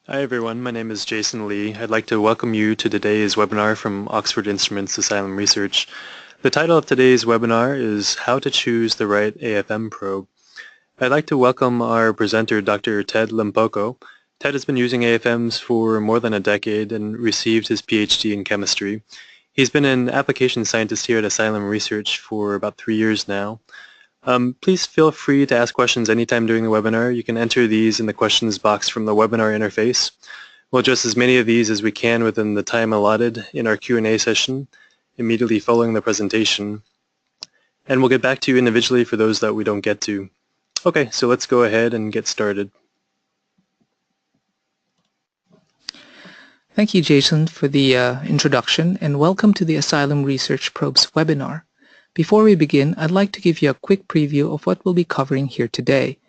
Hi everyone, my name is Jason Lee. I'd like to welcome you to today's webinar from Oxford Instruments Asylum Research. The title of today's webinar is How to Choose the Right AFM Probe. I'd like to welcome our presenter, Dr. Ted Limpoco. Ted has been using AFMs for more than a decade and received his PhD in chemistry. He's been an application scientist here at Asylum Research for about 3 years now. Please feel free to ask questions anytime during the webinar. You can enter these in the questions box from the webinar interface. We'll address as many of these as we can within the time allotted in our Q&A session immediately following the presentation. And we'll get back to you individually for those that we don't get to. Okay, so let's go ahead and get started. Thank you, Jason, for the introduction, and welcome to the Asylum Research Probes webinar. Before we begin, I'd like to give you a quick preview of what we'll be covering here today.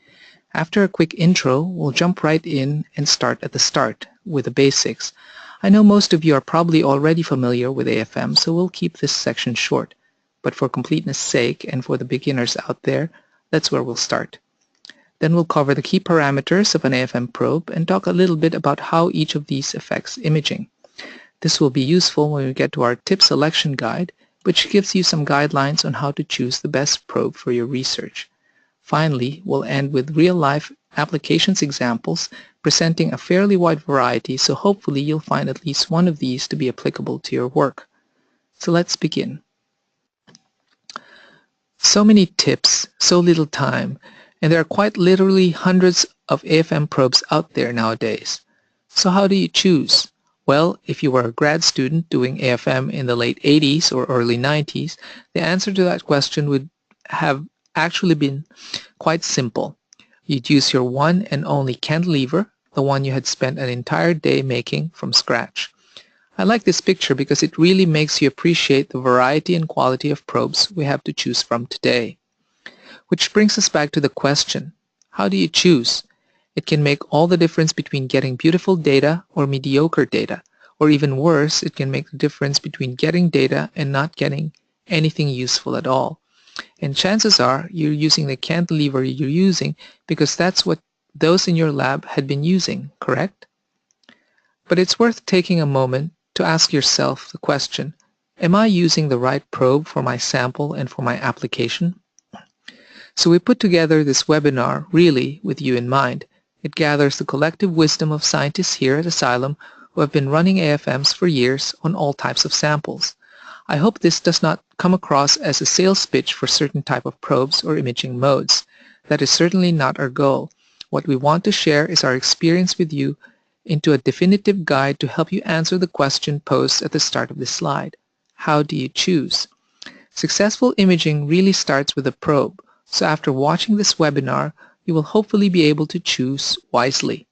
After a quick intro, we'll jump right in and start at the start with the basics. I know most of you are probably already familiar with AFM, so we'll keep this section short. But for completeness sake and for the beginners out there, that's where we'll start. Then we'll cover the key parameters of an AFM probe and talk a little bit about how each of these affects imaging. This will be useful when we get to our tip selection guide, which gives you some guidelines on how to choose the best probe for your research. Finally, we'll end with real-life applications examples presenting a fairly wide variety, so hopefully you'll find at least one of these to be applicable to your work. So let's begin. So many tips, so little time, and there are quite literally hundreds of AFM probes out there nowadays. So how do you choose? Well, if you were a grad student doing AFM in the late 80s or early 90s, the answer to that question would have actually been quite simple. You'd use your one and only cantilever, the one you had spent an entire day making from scratch. I like this picture because it really makes you appreciate the variety and quality of probes we have to choose from today. Which brings us back to the question, how do you choose? It can make all the difference between getting beautiful data or mediocre data, or even worse, it can make the difference between getting data and not getting anything useful at all. And chances are you're using the cantilever you're using because that's what those in your lab had been using, correct? But it's worth taking a moment to ask yourself the question, am I using the right probe for my sample and for my application? So we put together this webinar really with you in mind. It gathers the collective wisdom of scientists here at Asylum who have been running AFMs for years on all types of samples. I hope this does not come across as a sales pitch for certain type of probes or imaging modes. That is certainly not our goal. What we want to share is our experience with you into a definitive guide to help you answer the question posed at the start of this slide. How do you choose? Successful imaging really starts with a probe, so after watching this webinar, you will hopefully be able to choose wisely.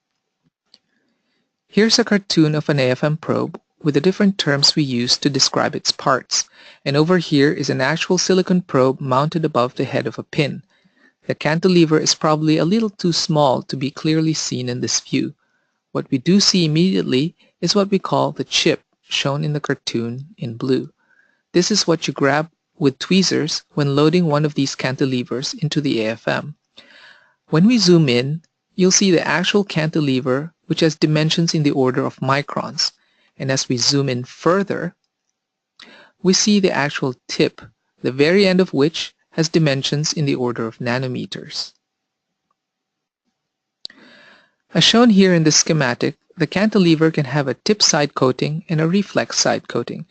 Here's a cartoon of an AFM probe with the different terms we use to describe its parts, and over here is an actual silicon probe mounted above the head of a pin. The cantilever is probably a little too small to be clearly seen in this view. What we do see immediately is what we call the chip, shown in the cartoon in blue. This is what you grab with tweezers when loading one of these cantilevers into the AFM. When we zoom in, you'll see the actual cantilever, which has dimensions in the order of microns. And as we zoom in further, we see the actual tip, the very end of which has dimensions in the order of nanometers. As shown here in this schematic, the cantilever can have a tip side coating and a reflex side coating.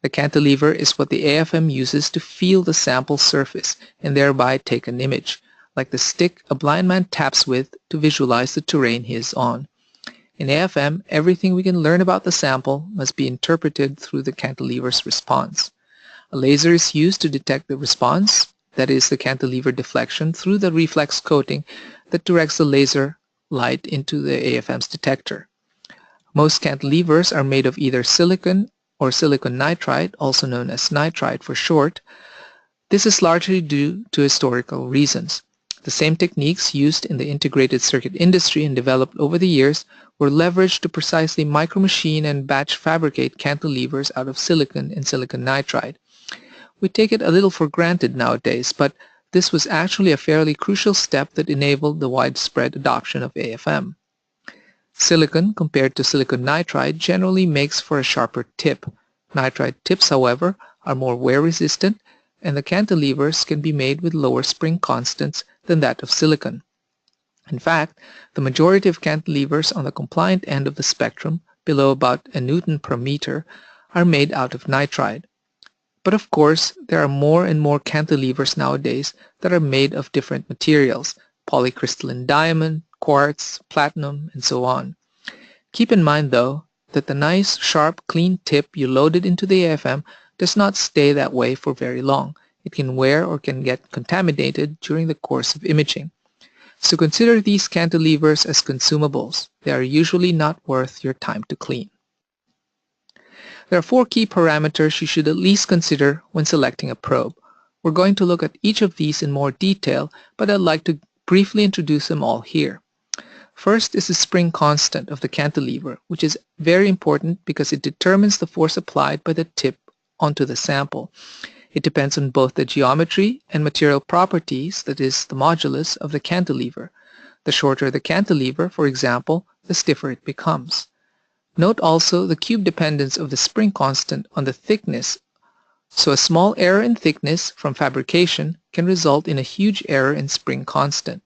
The cantilever is what the AFM uses to feel the sample surface and thereby take an image, like the stick a blind man taps with to visualize the terrain he is on. In AFM, everything we can learn about the sample must be interpreted through the cantilever's response. A laser is used to detect the response, that is the cantilever deflection, through the reflex coating that directs the laser light into the AFM's detector. Most cantilevers are made of either silicon or silicon nitride, also known as nitride for short. This is largely due to historical reasons. The same techniques used in the integrated circuit industry and developed over the years were leveraged to precisely micromachine and batch fabricate cantilevers out of silicon and silicon nitride. We take it a little for granted nowadays, but this was actually a fairly crucial step that enabled the widespread adoption of AFM. Silicon compared to silicon nitride generally makes for a sharper tip. Nitride tips, however, are more wear-resistant, and the cantilevers can be made with lower spring constants than that of silicon. In fact, the majority of cantilevers on the compliant end of the spectrum, below about a Newton per meter, are made out of nitride. But of course, there are more and more cantilevers nowadays that are made of different materials, polycrystalline diamond, quartz, platinum, and so on. Keep in mind, though, that the nice, sharp, clean tip you loaded into the AFM does not stay that way for very long. It can wear or can get contaminated during the course of imaging. So consider these cantilevers as consumables. They are usually not worth your time to clean. There are 4 key parameters you should at least consider when selecting a probe. We're going to look at each of these in more detail, but I'd like to briefly introduce them all here. First is the spring constant of the cantilever, which is very important because it determines the force applied by the tip onto the sample. It depends on both the geometry and material properties, that is, the modulus of the cantilever. The shorter the cantilever, for example, the stiffer it becomes. Note also the cube dependence of the spring constant on the thickness. So a small error in thickness from fabrication can result in a huge error in spring constant.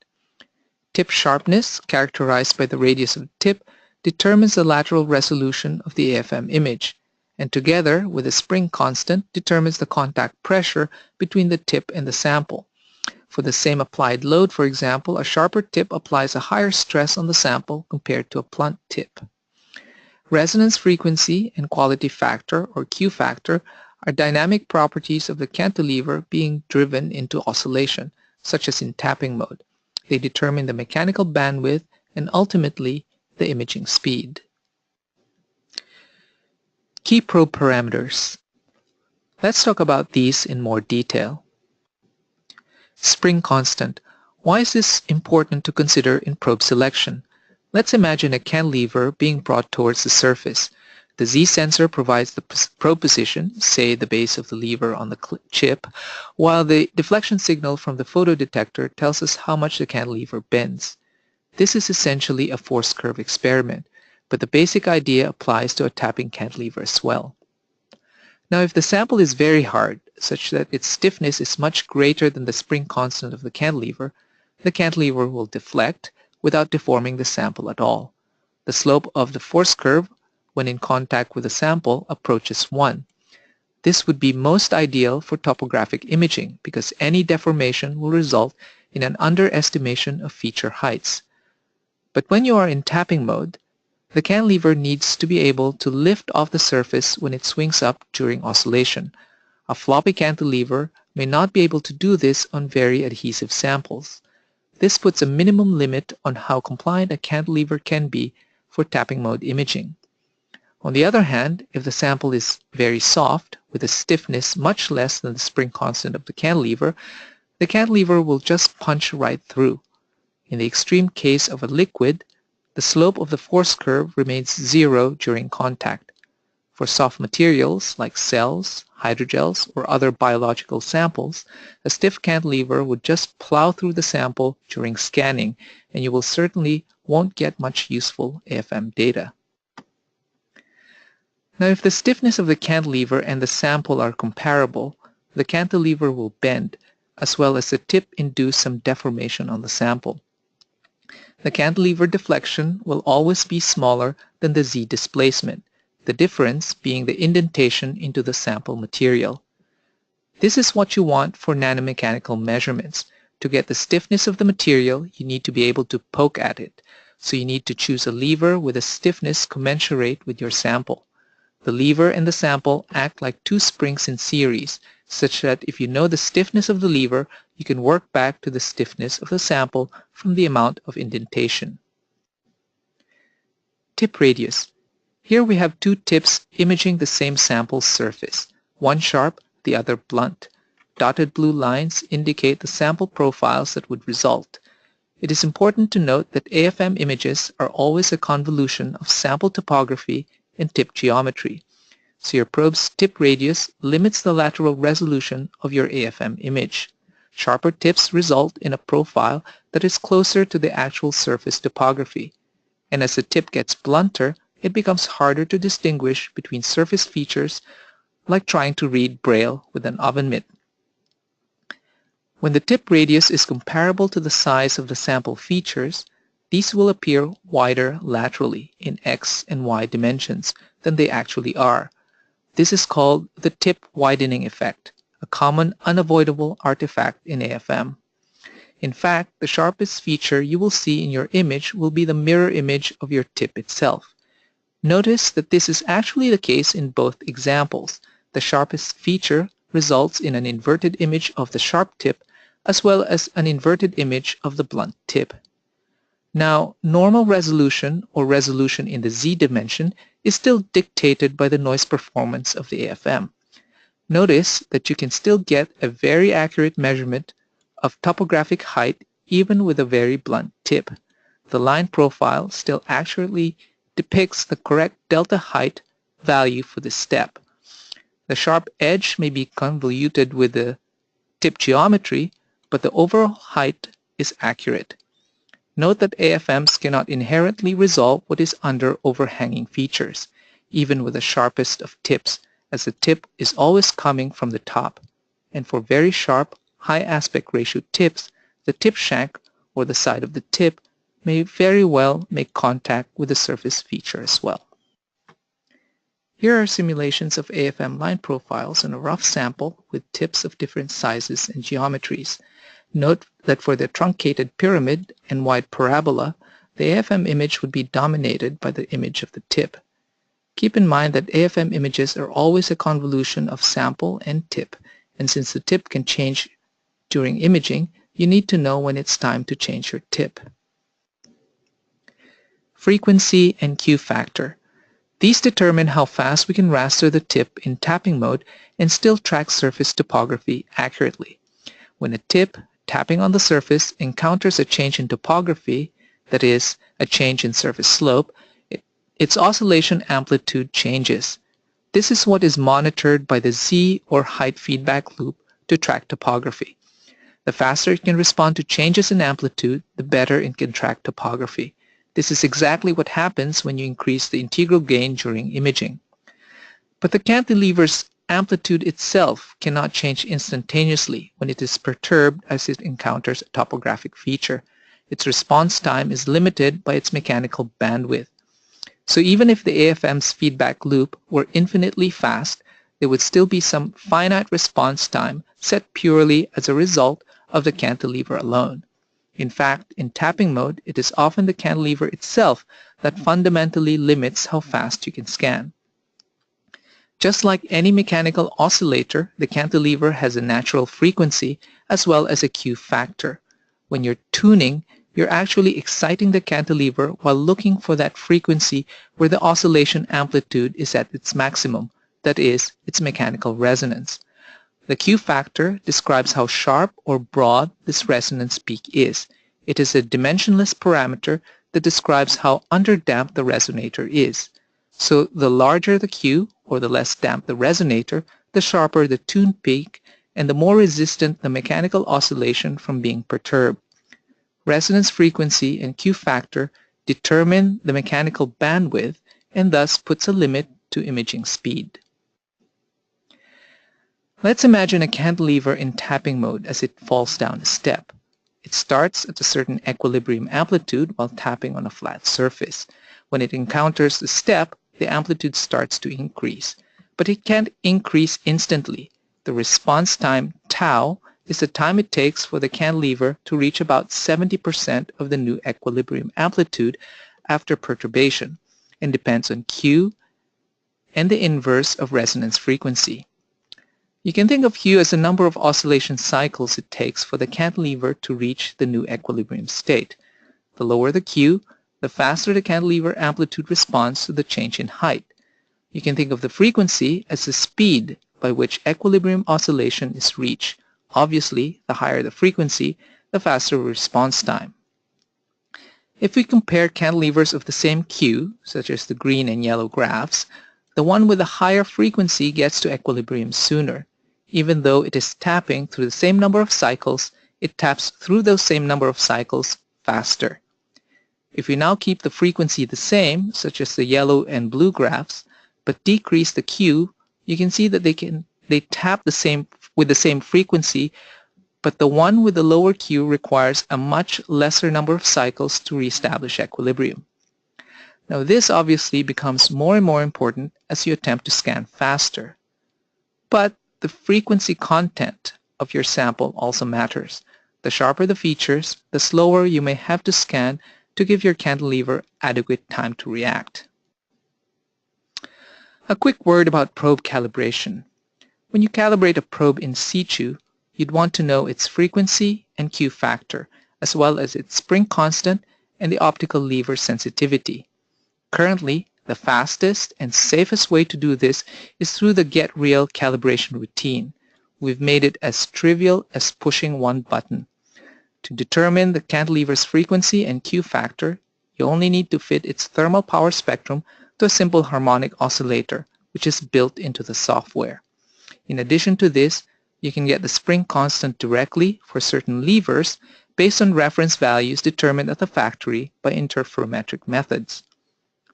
Tip sharpness, characterized by the radius of the tip, determines the lateral resolution of the AFM image, and together with the spring constant determines the contact pressure between the tip and the sample. For the same applied load, for example, a sharper tip applies a higher stress on the sample compared to a blunt tip. Resonance frequency and quality factor, or Q factor, are dynamic properties of the cantilever being driven into oscillation, such as in tapping mode. They determine the mechanical bandwidth and ultimately the imaging speed. Key probe parameters. Let's talk about these in more detail. Spring constant. Why is this important to consider in probe selection? Let's imagine a cantilever being brought towards the surface. The Z-sensor provides the probe position, say the base of the lever on the chip, while the deflection signal from the photodetector tells us how much the cantilever bends. This is essentially a force curve experiment, but the basic idea applies to a tapping cantilever as well. Now, if the sample is very hard, such that its stiffness is much greater than the spring constant of the cantilever will deflect without deforming the sample at all. The slope of the force curve when in contact with the sample approaches 1. This would be most ideal for topographic imaging because any deformation will result in an underestimation of feature heights. But when you are in tapping mode, the cantilever needs to be able to lift off the surface when it swings up during oscillation. A floppy cantilever may not be able to do this on very adhesive samples. This puts a minimum limit on how compliant a cantilever can be for tapping mode imaging. On the other hand, if the sample is very soft, with a stiffness much less than the spring constant of the cantilever will just punch right through. In the extreme case of a liquid, the slope of the force curve remains 0 during contact. For soft materials like cells, hydrogels, or other biological samples, a stiff cantilever would just plow through the sample during scanning, and you will certainly won't get much useful AFM data. Now, if the stiffness of the cantilever and the sample are comparable, the cantilever will bend, as well as the tip induce some deformation on the sample. The cantilever deflection will always be smaller than the Z displacement, the difference being the indentation into the sample material. This is what you want for nanomechanical measurements. To get the stiffness of the material, you need to be able to poke at it. So you need to choose a lever with a stiffness commensurate with your sample. The lever and the sample act like 2 springs in series, such that if you know the stiffness of the lever, you can work back to the stiffness of the sample from the amount of indentation. Tip radius. Here we have 2 tips imaging the same sample surface, one sharp, the other blunt. Dotted blue lines indicate the sample profiles that would result. It is important to note that AFM images are always a convolution of sample topography and tip geometry. So your probe's tip radius limits the lateral resolution of your AFM image. Sharper tips result in a profile that is closer to the actual surface topography. and as the tip gets blunter, it becomes harder to distinguish between surface features, like trying to read Braille with an oven mitt. When the tip radius is comparable to the size of the sample features, these will appear wider laterally in X and Y dimensions than they actually are. This is called the tip widening effect, a common unavoidable artifact in AFM. In fact, the sharpest feature you will see in your image will be the mirror image of your tip itself. Notice that this is actually the case in both examples. The sharpest feature results in an inverted image of the sharp tip as well as an inverted image of the blunt tip. Now, normal resolution or resolution in the Z dimension is still dictated by the noise performance of the AFM. Notice that you can still get a very accurate measurement of topographic height even with a very blunt tip. The line profile still accurately depicts the correct delta height value for this step. The sharp edge may be convoluted with the tip geometry, but the overall height is accurate. Note that AFMs cannot inherently resolve what is under overhanging features, even with the sharpest of tips, as the tip is always coming from the top. And for very sharp, high aspect ratio tips, the tip shank, or the side of the tip, may very well make contact with the surface feature as well. Here are simulations of AFM line profiles on a rough sample with tips of different sizes and geometries. Note that for the truncated pyramid and wide parabola, the AFM image would be dominated by the image of the tip. Keep in mind that AFM images are always a convolution of sample and tip, and since the tip can change during imaging, you need to know when it's time to change your tip. Frequency and Q factor. These determine how fast we can raster the tip in tapping mode and still track surface topography accurately. When a tip tapping on the surface encounters a change in topography, that is, a change in surface slope, its oscillation amplitude changes. This is what is monitored by the Z or height feedback loop to track topography. The faster it can respond to changes in amplitude, the better it can track topography. This is exactly what happens when you increase the integral gain during imaging. But the cantilever's amplitude itself cannot change instantaneously when it is perturbed as it encounters a topographic feature. Its response time is limited by its mechanical bandwidth. So even if the AFM's feedback loop were infinitely fast, there would still be some finite response time set purely as a result of the cantilever alone. In fact, in tapping mode, it is often the cantilever itself that fundamentally limits how fast you can scan. Just like any mechanical oscillator, the cantilever has a natural frequency as well as a Q factor. When you're tuning, you're actually exciting the cantilever while looking for that frequency where the oscillation amplitude is at its maximum, that is, its mechanical resonance. The Q factor describes how sharp or broad this resonance peak is. It is a dimensionless parameter that describes how underdamped the resonator is. So the larger the Q, or the less damped the resonator, the sharper the tune peak, and the more resistant the mechanical oscillation from being perturbed. Resonance frequency and Q factor determine the mechanical bandwidth and thus puts a limit to imaging speed. Let's imagine a cantilever in tapping mode as it falls down a step. It starts at a certain equilibrium amplitude while tapping on a flat surface. When it encounters the step, the amplitude starts to increase. But it can't increase instantly. The response time, tau, is the time it takes for the cantilever to reach about 70% of the new equilibrium amplitude after perturbation, and depends on Q and the inverse of resonance frequency. You can think of Q as the number of oscillation cycles it takes for the cantilever to reach the new equilibrium state. The lower the Q, the faster the cantilever amplitude responds to the change in height. You can think of the frequency as the speed by which equilibrium oscillation is reached. Obviously, the higher the frequency, the faster response time. If we compare cantilevers of the same Q, such as the green and yellow graphs, the one with the higher frequency gets to equilibrium sooner. Even though it is tapping through the same number of cycles, it taps through those same number of cycles faster. If we now keep the frequency the same, such as the yellow and blue graphs, but decrease the Q, you can see that they tap with the same frequency, but the one with the lower Q requires a much lesser number of cycles to reestablish equilibrium. Now this obviously becomes more and more important as you attempt to scan faster. But the frequency content of your sample also matters. The sharper the features, the slower you may have to scan to give your cantilever adequate time to react. A quick word about probe calibration. When you calibrate a probe in situ, you'd want to know its frequency and Q factor, as well as its spring constant and the optical lever sensitivity. Currently, the fastest and safest way to do this is through the GetReal calibration routine. We've made it as trivial as pushing one button. To determine the cantilever's frequency and Q factor, you only need to fit its thermal power spectrum to a simple harmonic oscillator, which is built into the software. In addition to this, you can get the spring constant directly for certain levers based on reference values determined at the factory by interferometric methods.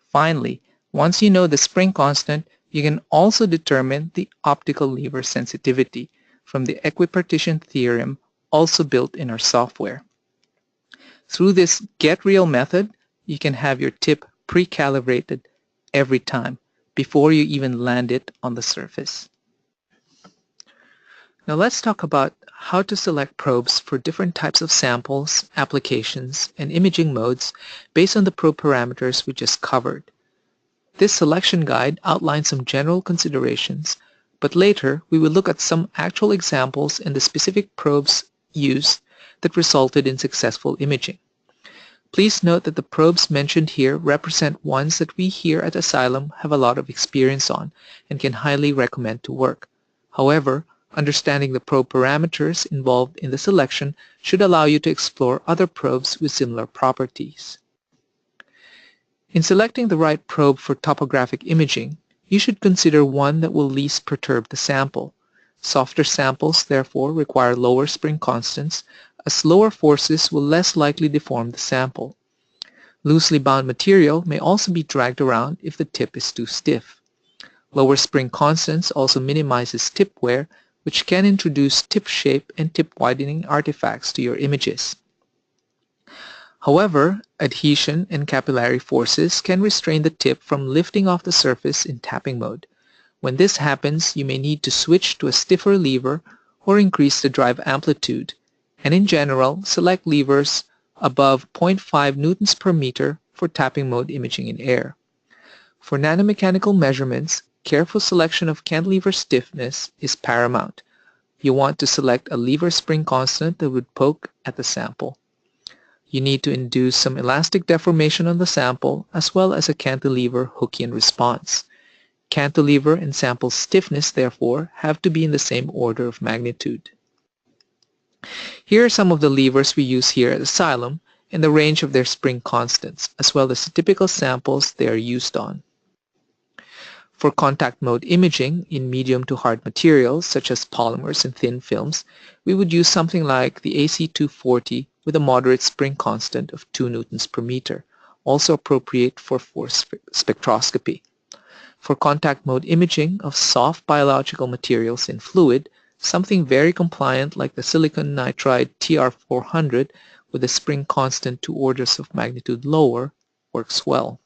Finally, once you know the spring constant, you can also determine the optical lever sensitivity from the equipartition theorem also built in our software. Through this GetReal method, you can have your tip pre-calibrated every time before you even land it on the surface. Now let's talk about how to select probes for different types of samples, applications, and imaging modes based on the probe parameters we just covered. This selection guide outlines some general considerations, but later we will look at some actual examples and the specific probes used that resulted in successful imaging. Please note that the probes mentioned here represent ones that we here at Asylum have a lot of experience on and can highly recommend to work. However, understanding the probe parameters involved in the selection should allow you to explore other probes with similar properties. In selecting the right probe for topographic imaging, you should consider one that will least perturb the sample. Softer samples, therefore, require lower spring constants, as lower forces will less likely deform the sample. Loosely bound material may also be dragged around if the tip is too stiff. Lower spring constants also minimizes tip wear, which can introduce tip shape and tip widening artifacts to your images. However, adhesion and capillary forces can restrain the tip from lifting off the surface in tapping mode. When this happens, you may need to switch to a stiffer lever or increase the drive amplitude, and in general, select levers above 0.5 newtons per meter for tapping mode imaging in air. For nanomechanical measurements, careful selection of cantilever stiffness is paramount. You want to select a lever spring constant that would poke at the sample. You need to induce some elastic deformation on the sample as well as a cantilever Hookean response. Cantilever and sample stiffness, therefore, have to be in the same order of magnitude. Here are some of the levers we use here at Asylum and the range of their spring constants, as well as the typical samples they are used on. For contact mode imaging in medium to hard materials such as polymers and thin films, we would use something like the AC240 with a moderate spring constant of 2 newtons per meter, also appropriate for force spectroscopy. For contact mode imaging of soft biological materials in fluid, something very compliant like the silicon nitride TR400 with a spring constant 2 orders of magnitude lower works well.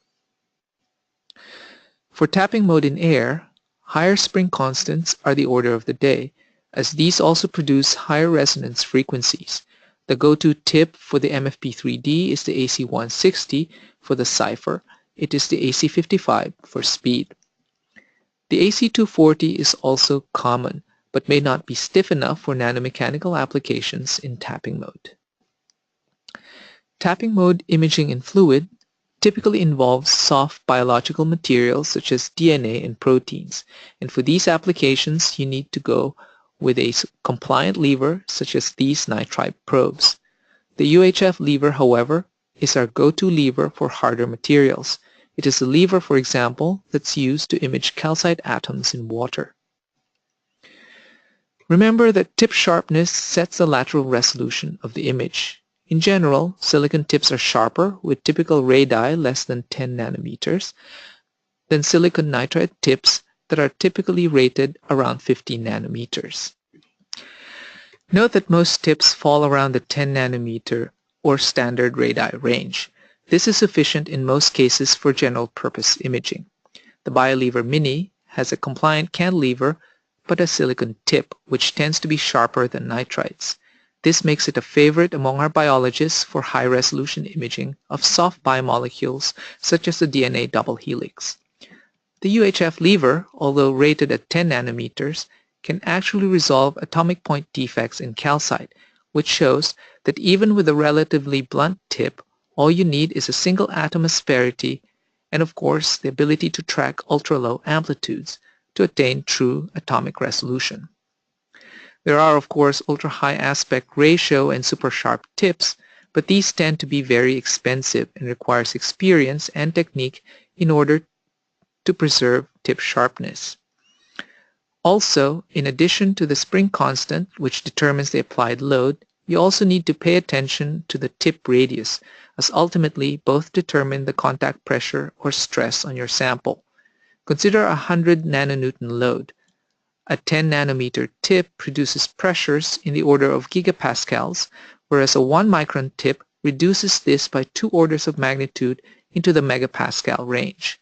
For tapping mode in air, higher spring constants are the order of the day, as these also produce higher resonance frequencies. The go-to tip for the MFP3D is the AC160 for the cipher. It is the AC55 for speed. The AC240 is also common, but may not be stiff enough for nanomechanical applications in tapping mode. Tapping mode imaging in fluid typically involves soft biological materials such as DNA and proteins, and for these applications you need to go with a compliant lever such as these nitride probes. The UHF lever, however, is our go-to lever for harder materials. It is a lever, for example, that's used to image calcite atoms in water. Remember that tip sharpness sets the lateral resolution of the image. In general, silicon tips are sharper with typical radii less than 10 nanometers than silicon nitride tips that are typically rated around 15 nanometers. Note that most tips fall around the 10 nanometer or standard radii range. This is sufficient in most cases for general purpose imaging. The BioLever Mini has a compliant cantilever but a silicon tip which tends to be sharper than nitrides. This makes it a favorite among our biologists for high-resolution imaging of soft biomolecules such as the DNA double helix. The UHF lever, although rated at 10 nanometers, can actually resolve atomic point defects in calcite, which shows that even with a relatively blunt tip, all you need is a single atom asperity and of course the ability to track ultra-low amplitudes to attain true atomic resolution. There are of course ultra-high aspect ratio and super sharp tips, but these tend to be very expensive and requires experience and technique in order to preserve tip sharpness. Also, in addition to the spring constant, which determines the applied load, you also need to pay attention to the tip radius, as ultimately both determine the contact pressure or stress on your sample. Consider a 100 nanonewton load. A 10 nanometer tip produces pressures in the order of gigapascals, whereas a 1 micron tip reduces this by 2 orders of magnitude into the megapascal range.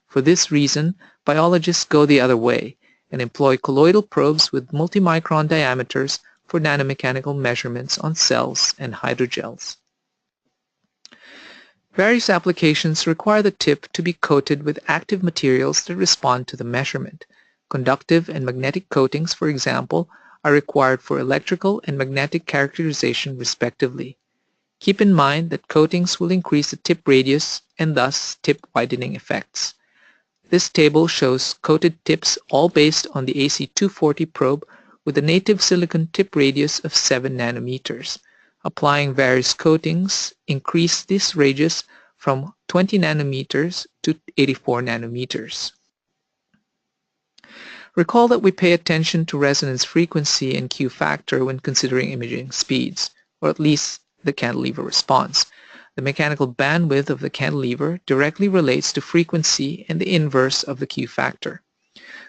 For this reason, biologists go the other way and employ colloidal probes with multi-micron diameters for nanomechanical measurements on cells and hydrogels. Various applications require the tip to be coated with active materials that respond to the measurement. Conductive and magnetic coatings, for example, are required for electrical and magnetic characterization respectively. Keep in mind that coatings will increase the tip radius and thus tip widening effects. This table shows coated tips all based on the AC240 probe with a native silicon tip radius of 7 nanometers. Applying various coatings increase this radius from 20 nanometers to 84 nanometers. Recall that we pay attention to resonance frequency and Q factor when considering imaging speeds, or at least the cantilever response. The mechanical bandwidth of the cantilever directly relates to frequency and the inverse of the Q factor.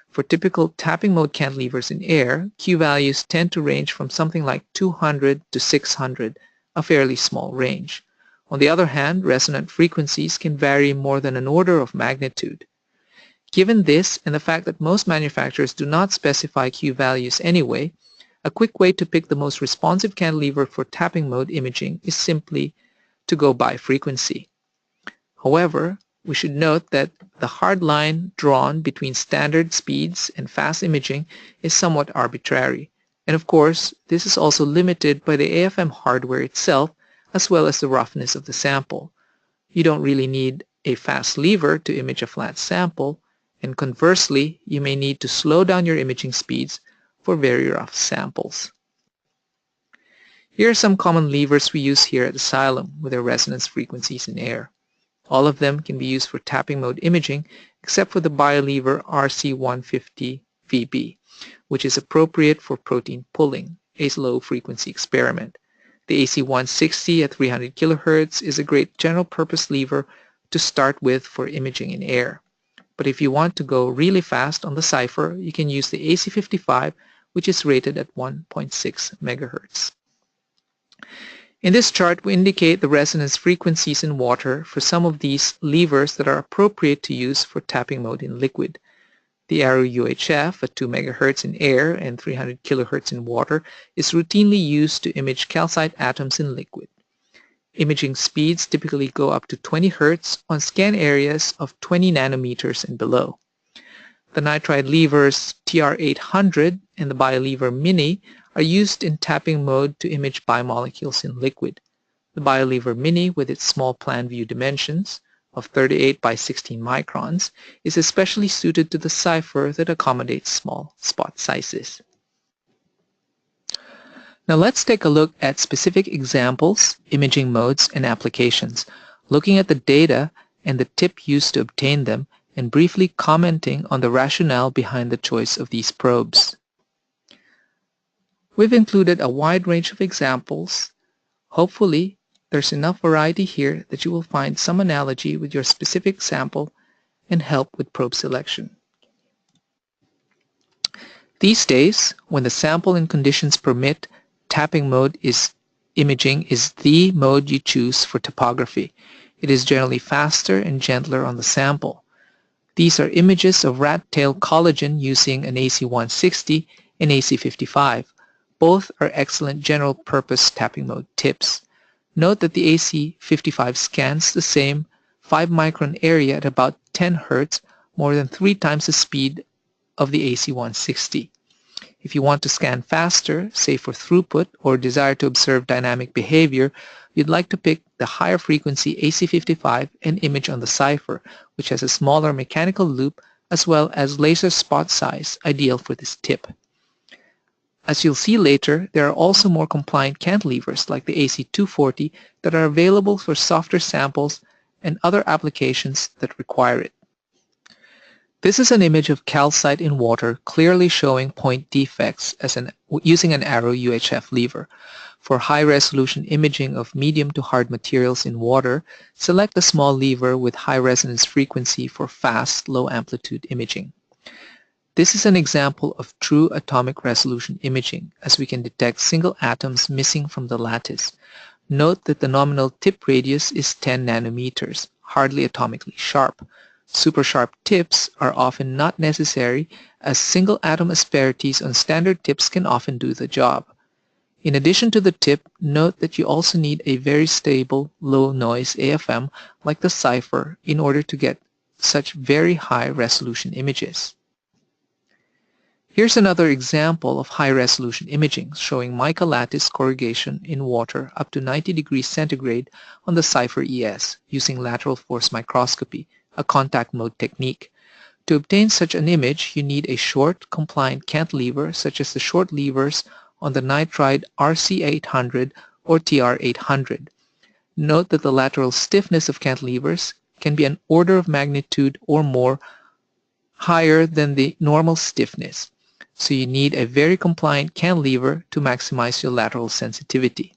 For typical tapping mode cantilevers in air, Q values tend to range from something like 200 to 600, a fairly small range. On the other hand, resonant frequencies can vary more than an order of magnitude. Given this and the fact that most manufacturers do not specify Q values anyway, a quick way to pick the most responsive cantilever for tapping mode imaging is simply to go by frequency. However, we should note that the hard line drawn between standard speeds and fast imaging is somewhat arbitrary. And of course, this is also limited by the AFM hardware itself as well as the roughness of the sample. You don't really need a fast lever to image a flat sample, and conversely, you may need to slow down your imaging speeds for very rough samples. Here are some common levers we use here at Asylum with their resonance frequencies in air. All of them can be used for tapping mode imaging except for the BioLever RC150VB, which is appropriate for protein pulling, a low-frequency experiment. The AC160 at 300 kHz is a great general-purpose lever to start with for imaging in air. But if you want to go really fast on the cipher, you can use the AC55, which is rated at 1.6 MHz. In this chart, we indicate the resonance frequencies in water for some of these levers that are appropriate to use for tapping mode in liquid. The Arrow UHF at 2 MHz in air and 300 kHz in water is routinely used to image calcite atoms in liquid. Imaging speeds typically go up to 20 Hz on scan areas of 20 nanometers and below. The nitride levers TR800 and the BioLever Mini are used in tapping mode to image biomolecules in liquid. The BioLever Mini, with its small plan view dimensions of 38 by 16 microns, is especially suited to the cipher that accommodates small spot sizes. Now let's take a look at specific examples, imaging modes, and applications, looking at the data and the tip used to obtain them, and briefly commenting on the rationale behind the choice of these probes. We've included a wide range of examples. Hopefully, There's enough variety here that you will find some analogy with your specific sample and help with probe selection. These days, when the sample and conditions permit, tapping mode imaging is the mode you choose for topography. It is generally faster and gentler on the sample. These are images of rat-tail collagen using an AC160 and AC55. Both are excellent general-purpose tapping mode tips. Note that the AC55 scans the same 5-micron area at about 10 Hz, more than 3 times the speed of the AC160. If you want to scan faster, say for throughput, or desire to observe dynamic behavior, you'd like to pick the higher frequency AC55 and image on the cipher, which has a smaller mechanical loop as well as laser spot size, ideal for this tip. As you'll see later, there are also more compliant cantilevers like the AC240 that are available for softer samples and other applications that require it. This is an image of calcite in water clearly showing point defects using an arrow UHF lever. For high-resolution imaging of medium to hard materials in water, select the small lever with high resonance frequency for fast, low-amplitude imaging. This is an example of true atomic resolution imaging, as we can detect single atoms missing from the lattice. Note that the nominal tip radius is 10 nanometers, hardly atomically sharp. Super sharp tips are often not necessary, as single atom asperities on standard tips can often do the job. In addition to the tip, note that you also need a very stable, low noise AFM like the cipher in order to get such very high resolution images. Here's another example of high resolution imaging showing mica lattice corrugation in water up to 90 degrees centigrade on the cipher ES using lateral force microscopy, a contact mode technique. To obtain such an image, you need a short, compliant cantilever such as the short levers on the nitride RC800 or TR800. Note that the lateral stiffness of cantilevers can be an order of magnitude or more higher than the normal stiffness, so you need a very compliant cantilever to maximize your lateral sensitivity.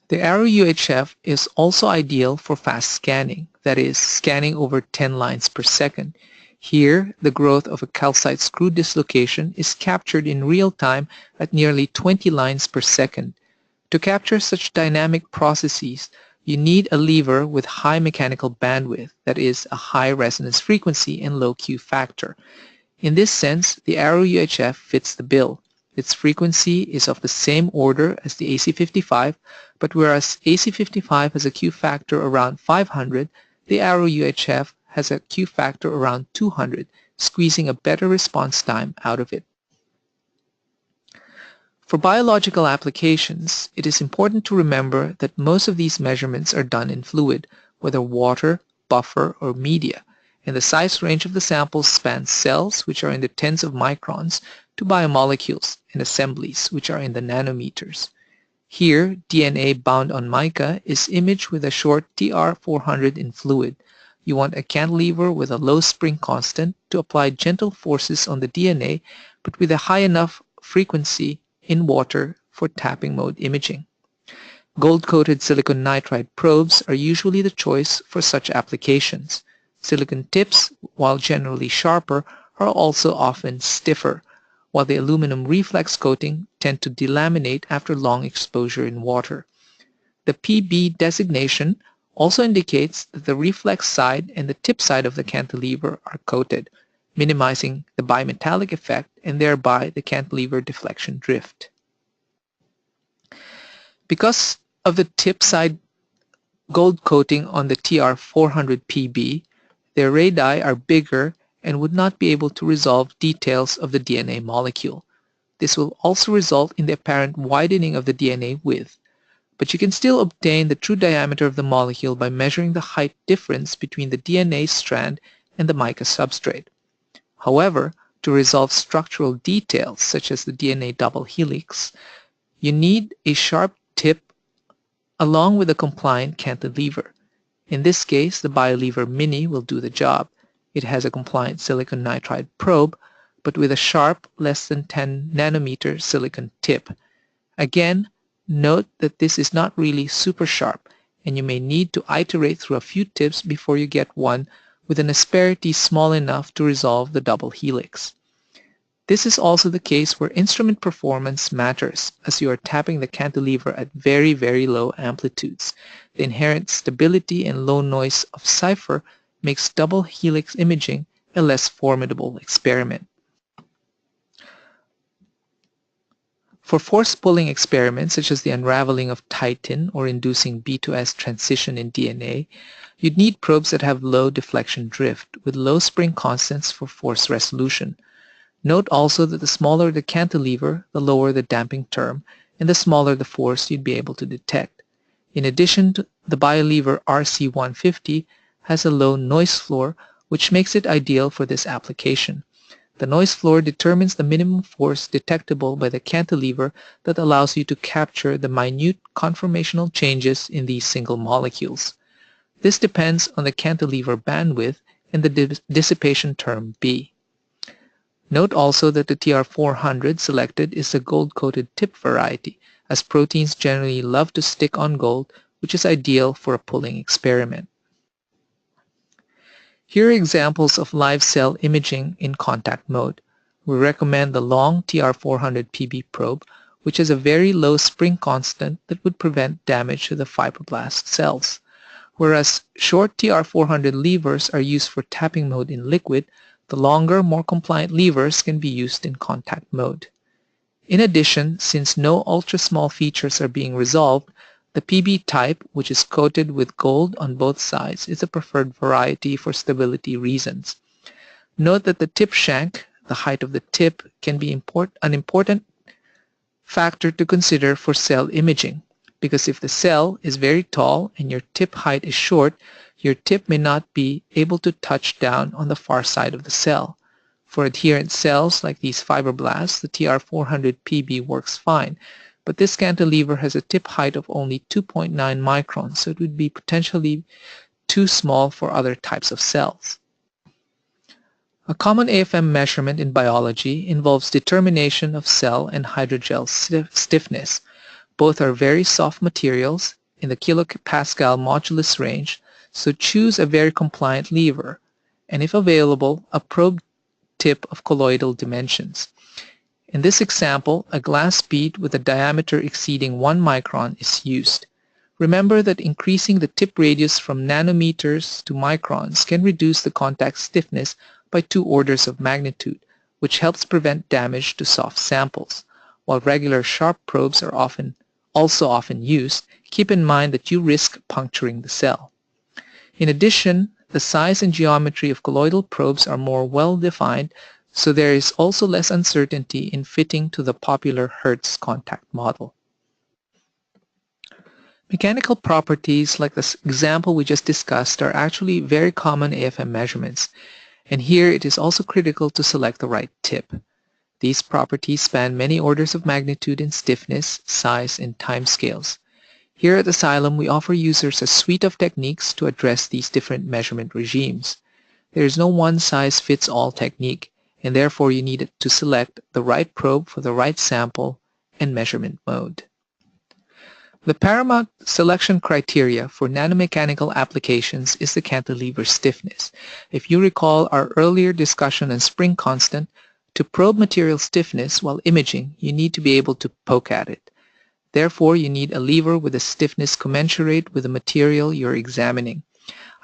The arrow UHF is also ideal for fast scanning, that is, scanning over 10 lines per second. Here, the growth of a calcite screw dislocation is captured in real time at nearly 20 lines per second. To capture such dynamic processes, you need a lever with high mechanical bandwidth, that is, a high resonance frequency and low Q factor. In this sense, the arrow UHF fits the bill. Its frequency is of the same order as the AC55, but whereas AC55 has a Q factor around 500, the arrow UHF has a Q factor around 200, squeezing a better response time out of it. For biological applications, it is important to remember that most of these measurements are done in fluid, whether water, buffer, or media, and the size range of the samples spans cells, which are in the tens of microns, to biomolecules and assemblies, which are in the nanometers. Here, DNA bound on mica is imaged with a short TR400 in fluid. You want a cantilever with a low spring constant to apply gentle forces on the DNA, but with a high enough frequency in water for tapping mode imaging. Gold-coated silicon nitride probes are usually the choice for such applications. Silicon tips, while generally sharper, are also often stiffer, while the aluminum reflex coating tend to delaminate after long exposure in water. The PB designation also indicates that the reflex side and the tip side of the cantilever are coated, minimizing the bimetallic effect and thereby the cantilever deflection drift. Because of the tip side gold coating on the TR400 PB, their radii are bigger and would not be able to resolve details of the DNA molecule. This will also result in the apparent widening of the DNA width, but you can still obtain the true diameter of the molecule by measuring the height difference between the DNA strand and the mica substrate. However, to resolve structural details such as the DNA double helix, you need a sharp tip along with a compliant cantilever. In this case, the BioLever Mini will do the job. It has a compliant silicon nitride probe, but with a sharp, less than 10 nanometer silicon tip. Again, Note that this is not really super sharp, and you may need to iterate through a few tips before you get one with an asperity small enough to resolve the double helix. This is also the case where instrument performance matters, as you are tapping the cantilever at very, very low amplitudes. The inherent stability and low noise of cipher makes double helix imaging a less formidable experiment. For force pulling experiments such as the unraveling of Titin or inducing B to S transition in DNA, you'd need probes that have low deflection drift with low spring constants for force resolution. Note also that the smaller the cantilever, the lower the damping term, and the smaller the force you'd be able to detect. In addition, the BioLever RC150 has a low noise floor, which makes it ideal for this application. The noise floor determines the minimum force detectable by the cantilever that allows you to capture the minute conformational changes in these single molecules. This depends on the cantilever bandwidth and the dissipation term B. Note also that the TR400 selected is the gold-coated tip variety, as proteins generally love to stick on gold, which is ideal for a pulling experiment. Here are examples of live cell imaging in contact mode. We recommend the long TR400 PB probe, which has a very low spring constant that would prevent damage to the fibroblast cells, whereas short TR400 levers are used for tapping mode in liquid. The longer, more compliant levers can be used in contact mode. In addition, since no ultra-small features are being resolved, the PB type, which is coated with gold on both sides, is a preferred variety for stability reasons. Note that the tip shank, the height of the tip, can be an important factor to consider for cell imaging, because if the cell is very tall and your tip height is short, your tip may not be able to touch down on the far side of the cell. For adherent cells like these fibroblasts, the TR400 PB works fine, but this cantilever has a tip height of only 2.9 microns, so it would be potentially too small for other types of cells. A common AFM measurement in biology involves determination of cell and hydrogel stiffness. Both are very soft materials in the kilopascal modulus range, so choose a very compliant lever, and if available, a probe tip of colloidal dimensions. In this example, a glass bead with a diameter exceeding 1 micron is used. Remember that increasing the tip radius from nanometers to microns can reduce the contact stiffness by 2 orders of magnitude, which helps prevent damage to soft samples. While regular sharp probes are also often used, keep in mind that you risk puncturing the cell. In addition, the size and geometry of colloidal probes are more well-defined, so there is also less uncertainty in fitting to the popular Hertz contact model. Mechanical properties like the example we just discussed are actually very common AFM measurements, and here it is also critical to select the right tip. These properties span many orders of magnitude in stiffness, size, and time scales. Here at Asylum, we offer users a suite of techniques to address these different measurement regimes. There is no one-size-fits-all technique, and therefore you need to select the right probe for the right sample and measurement mode. The paramount selection criteria for nanomechanical applications is the cantilever stiffness. If you recall our earlier discussion on spring constant, to probe material stiffness while imaging, you need to be able to poke at it. Therefore, you need a lever with a stiffness commensurate with the material you're examining.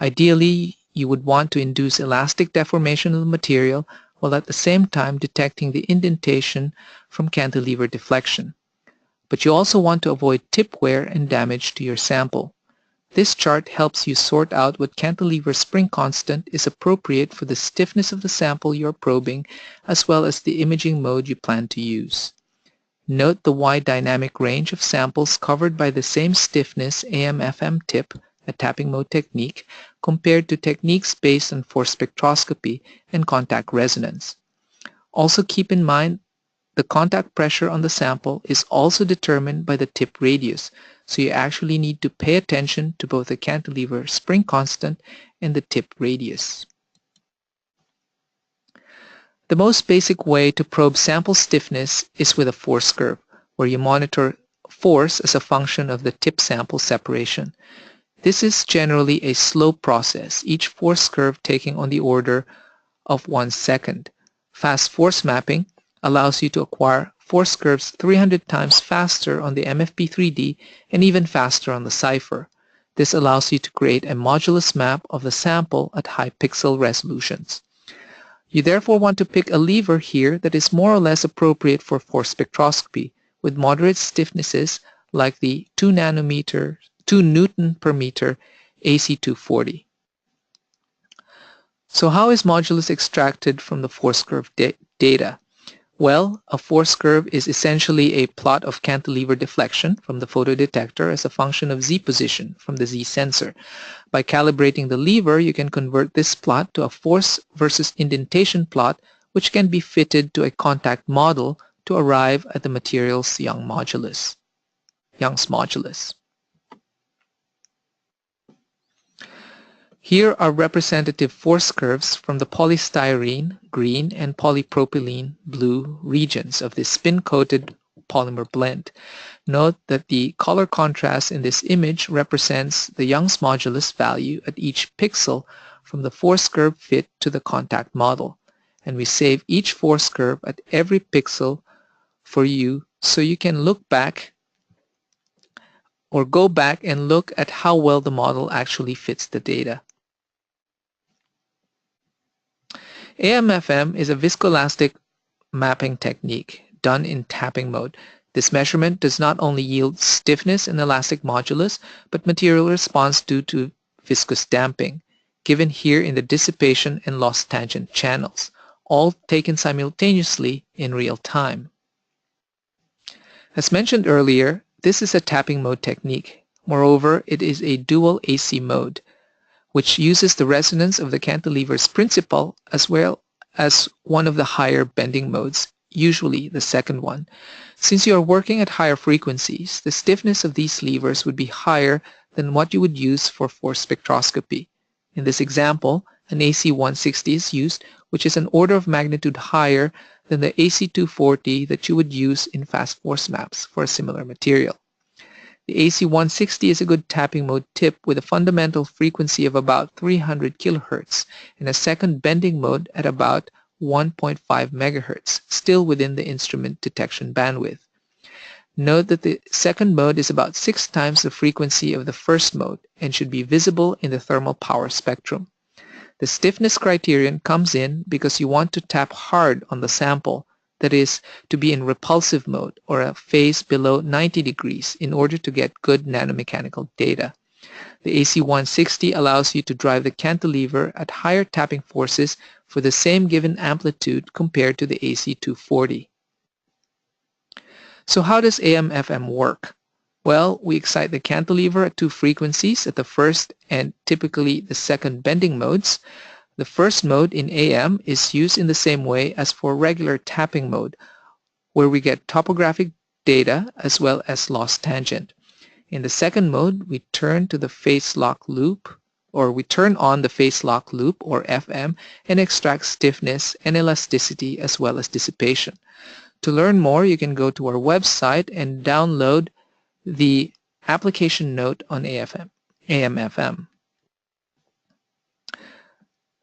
Ideally, you would want to induce elastic deformation of the material while at the same time detecting the indentation from cantilever deflection. But you also want to avoid tip wear and damage to your sample. This chart helps you sort out what cantilever spring constant is appropriate for the stiffness of the sample you're probing, as well as the imaging mode you plan to use. Note the wide dynamic range of samples covered by the same stiffness AM/FM tip, a tapping mode technique, compared to techniques based on force spectroscopy and contact resonance. Also keep in mind the contact pressure on the sample is also determined by the tip radius, so you actually need to pay attention to both the cantilever spring constant and the tip radius. The most basic way to probe sample stiffness is with a force curve, where you monitor force as a function of the tip sample separation. This is generally a slow process, each force curve taking on the order of 1 second. Fast force mapping allows you to acquire force curves 300 times faster on the MFP3D and even faster on the cipher. This allows you to create a modulus map of the sample at high pixel resolutions. You therefore want to pick a lever here that is more or less appropriate for force spectroscopy with moderate stiffnesses like the 2 Newton per meter AC240. So how is modulus extracted from the force curve data? Well, a force curve is essentially a plot of cantilever deflection from the photodetector as a function of z position from the z sensor. By calibrating the lever, you can convert this plot to a force versus indentation plot, which can be fitted to a contact model to arrive at the material's Young's modulus. Here are representative force curves from the polystyrene green and polypropylene blue regions of this spin-coated polymer blend. Note that the color contrast in this image represents the Young's modulus value at each pixel from the force curve fit to the contact model. And we save each force curve at every pixel for you so you can look back or go back and look at how well the model actually fits the data. AFM is a viscoelastic mapping technique done in tapping mode. This measurement does not only yield stiffness and elastic modulus, but material response due to viscous damping, given here in the dissipation and loss tangent channels, all taken simultaneously in real time. As mentioned earlier, this is a tapping mode technique. Moreover, it is a dual AC mode, which uses the resonance of the cantilever's principal as well as one of the higher bending modes, usually the second one. Since you are working at higher frequencies, the stiffness of these levers would be higher than what you would use for force spectroscopy. In this example, an AC160 is used, which is an order of magnitude higher than the AC240 that you would use in fast force maps for a similar material. The AC160 is a good tapping mode tip with a fundamental frequency of about 300 kHz and a second bending mode at about 1.5 MHz, still within the instrument detection bandwidth. Note that the second mode is about 6 times the frequency of the first mode and should be visible in the thermal power spectrum. The stiffness criterion comes in because you want to tap hard on the sample, that is, to be in repulsive mode or a phase below 90 degrees in order to get good nanomechanical data. The AC160 allows you to drive the cantilever at higher tapping forces for the same given amplitude compared to the AC240. So how does AM/FM work? Well, we excite the cantilever at 2 frequencies at the first and typically the second bending modes. The first mode in AM is used in the same way as for regular tapping mode, where we get topographic data as well as loss tangent. In the second mode, we turn on the phase lock loop or FM and extract stiffness and elasticity as well as dissipation. To learn more, you can go to our website and download the application note on AM/FM.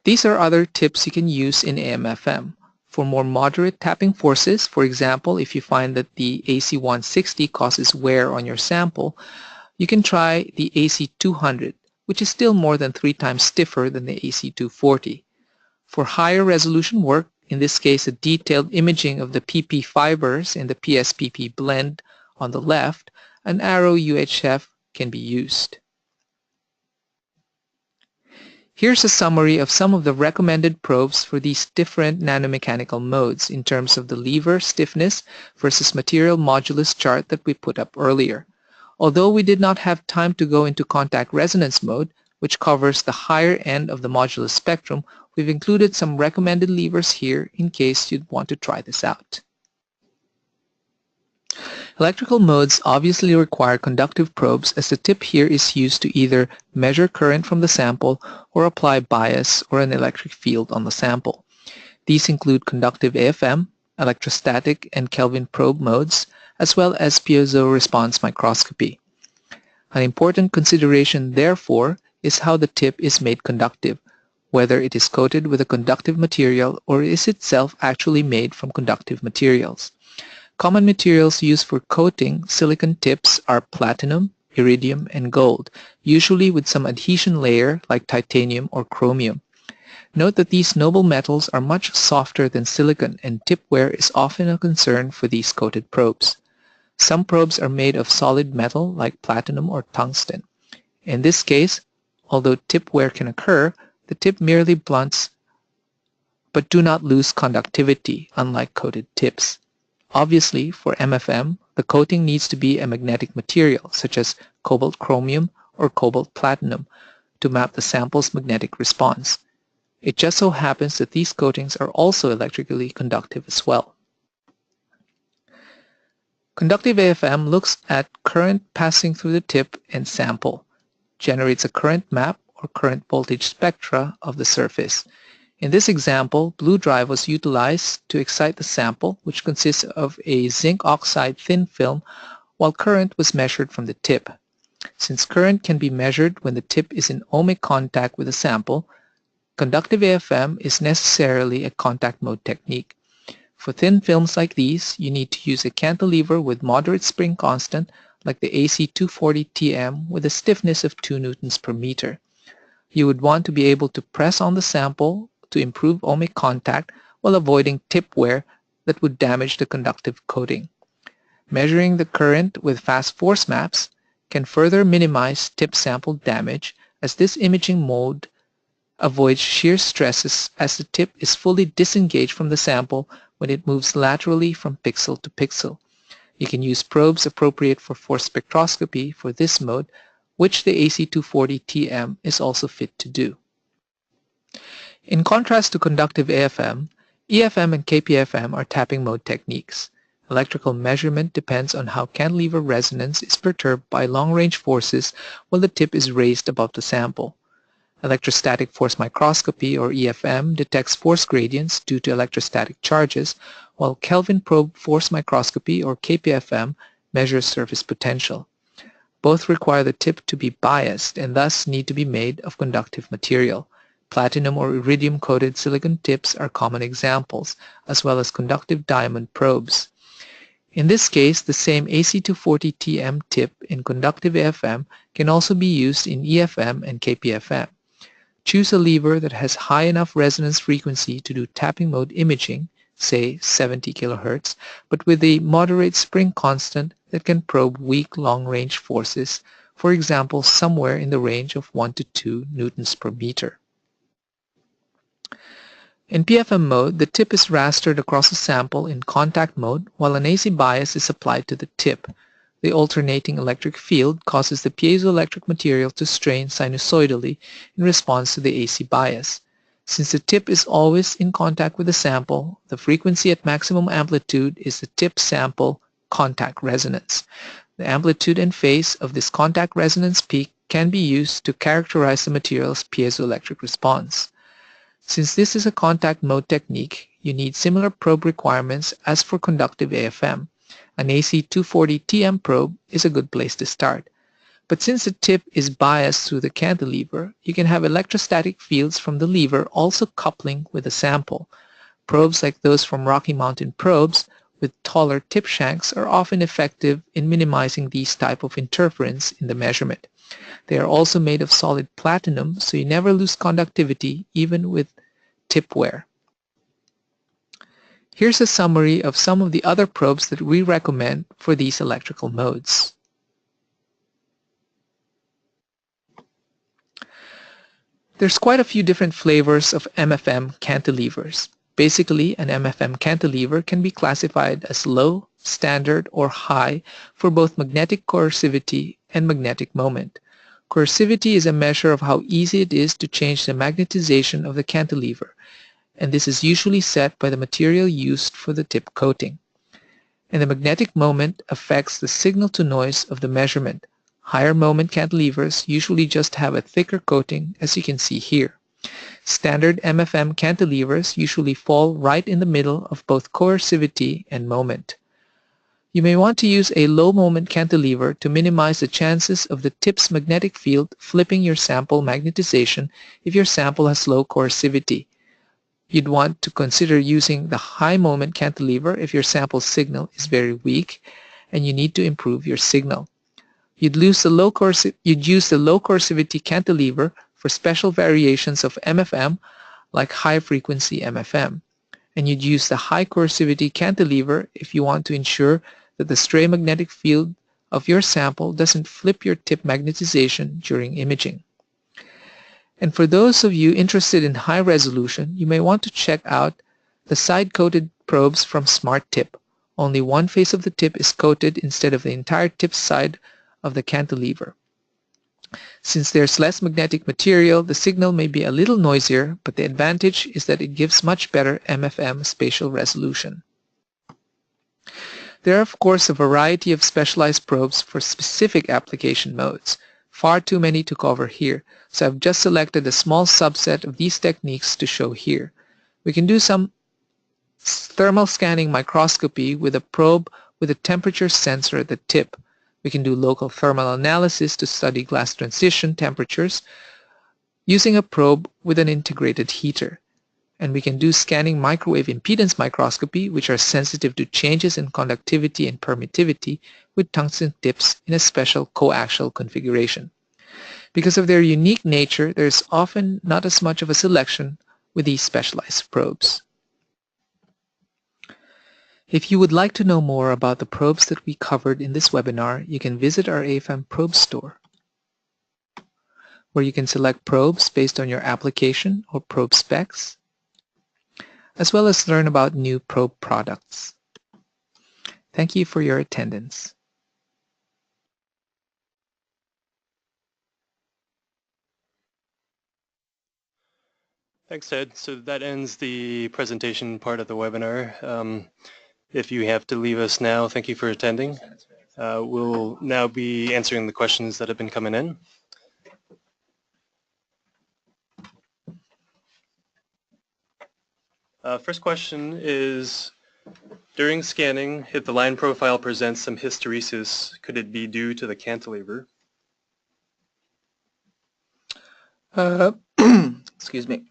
These are other tips you can use in AM/FM. For more moderate tapping forces, for example, if you find that the AC160 causes wear on your sample, you can try the AC200, which is still more than 3 times stiffer than the AC240. For higher resolution work, in this case a detailed imaging of the PP fibers in the PSPP blend on the left, an Arrow UHF can be used. Here's a summary of some of the recommended probes for these different nanomechanical modes in terms of the lever stiffness versus material modulus chart that we put up earlier. Although we did not have time to go into contact resonance mode, which covers the higher end of the modulus spectrum, we've included some recommended levers here in case you'd want to try this out. Electrical modes obviously require conductive probes, as the tip here is used to either measure current from the sample or apply bias or an electric field on the sample. These include conductive AFM, electrostatic and Kelvin probe modes, as well as piezo response microscopy. An important consideration, therefore, is how the tip is made conductive, whether it is coated with a conductive material or is itself actually made from conductive materials. Common materials used for coating silicon tips are platinum, iridium, and gold, usually with some adhesion layer like titanium or chromium. Note that these noble metals are much softer than silicon, and tip wear is often a concern for these coated probes. Some probes are made of solid metal like platinum or tungsten. In this case, although tip wear can occur, the tip merely blunts but do not lose conductivity, unlike coated tips. Obviously, for MFM, the coating needs to be a magnetic material, such as cobalt chromium or cobalt platinum, to map the sample's magnetic response. It just so happens that these coatings are also electrically conductive as well. Conductive AFM looks at current passing through the tip and sample, generates a current map or current voltage spectra of the surface. In this example, blue drive was utilized to excite the sample, which consists of a zinc oxide thin film, while current was measured from the tip. Since current can be measured when the tip is in ohmic contact with the sample, conductive AFM is necessarily a contact mode technique. For thin films like these, you need to use a cantilever with moderate spring constant like the AC240TM with a stiffness of 2 newtons per meter. You would want to be able to press on the sample to improve ohmic contact while avoiding tip wear that would damage the conductive coating. Measuring the current with fast force maps can further minimize tip sample damage, as this imaging mode avoids shear stresses as the tip is fully disengaged from the sample when it moves laterally from pixel to pixel. You can use probes appropriate for force spectroscopy for this mode, which the AC240TM is also fit to do. In contrast to conductive AFM, EFM and KPFM are tapping mode techniques. Electrical measurement depends on how cantilever resonance is perturbed by long-range forces while the tip is raised above the sample. Electrostatic force microscopy, or EFM, detects force gradients due to electrostatic charges, while Kelvin probe force microscopy, or KPFM, measures surface potential. Both require the tip to be biased and thus need to be made of conductive material. Platinum or iridium-coated silicon tips are common examples, as well as conductive diamond probes. In this case, the same AC240TM tip in conductive AFM can also be used in EFM and KPFM. Choose a lever that has high enough resonance frequency to do tapping mode imaging, say 70 kHz, but with a moderate spring constant that can probe weak long-range forces, for example, somewhere in the range of 1 to 2 newtons per meter. In PFM mode, the tip is rastered across a sample in contact mode while an AC bias is applied to the tip. The alternating electric field causes the piezoelectric material to strain sinusoidally in response to the AC bias. Since the tip is always in contact with the sample, the frequency at maximum amplitude is the tip sample contact resonance. The amplitude and phase of this contact resonance peak can be used to characterize the material's piezoelectric response. Since this is a contact mode technique, you need similar probe requirements as for conductive AFM. An AC240TM probe is a good place to start. But since the tip is biased through the cantilever, you can have electrostatic fields from the lever also coupling with the sample. Probes like those from Rocky Mountain probes with taller tip shanks are often effective in minimizing these type of interference in the measurement. They are also made of solid platinum, so you never lose conductivity even with tip wear. Here's a summary of some of the other probes that we recommend for these electrical modes. There's quite a few different flavors of MFM cantilevers. Basically, an MFM cantilever can be classified as low, standard, or high for both magnetic coercivity and magnetic moment. Coercivity is a measure of how easy it is to change the magnetization of the cantilever, and this is usually set by the material used for the tip coating. And the magnetic moment affects the signal-to-noise of the measurement. Higher moment cantilevers usually just have a thicker coating, as you can see here. Standard MFM cantilevers usually fall right in the middle of both coercivity and moment. You may want to use a low moment cantilever to minimize the chances of the tip's magnetic field flipping your sample magnetization if your sample has low coercivity. You'd want to consider using the high moment cantilever if your sample signal is very weak and you need to improve your signal. You'd use the low coercivity cantilever for special variations of MFM like high frequency MFM. And you'd use the high coercivity cantilever if you want to ensure that the stray magnetic field of your sample doesn't flip your tip magnetization during imaging. And for those of you interested in high resolution, you may want to check out the side-coated probes from SmartTip. Only one face of the tip is coated instead of the entire tip side of the cantilever. Since there's less magnetic material, the signal may be a little noisier, but the advantage is that it gives much better MFM spatial resolution. There are of course a variety of specialized probes for specific application modes. Far too many to cover here, so I've just selected a small subset of these techniques to show here. We can do some thermal scanning microscopy with a probe with a temperature sensor at the tip. We can do local thermal analysis to study glass transition temperatures using a probe with an integrated heater. And we can do scanning microwave impedance microscopy, which are sensitive to changes in conductivity and permittivity with tungsten tips in a special coaxial configuration. Because of their unique nature, there is often not as much of a selection with these specialized probes. If you would like to know more about the probes that we covered in this webinar, you can visit our AFM probe store, where you can select probes based on your application or probe specs, as well as learn about new probe products. Thank you for your attendance. Thanks, Ted. So that ends the presentation part of the webinar. If you have to leave us now, thank you for attending. We'll now be answering the questions that have been coming in. First question is, during scanning, if the line profile presents some hysteresis, could it be due to the cantilever? Excuse me.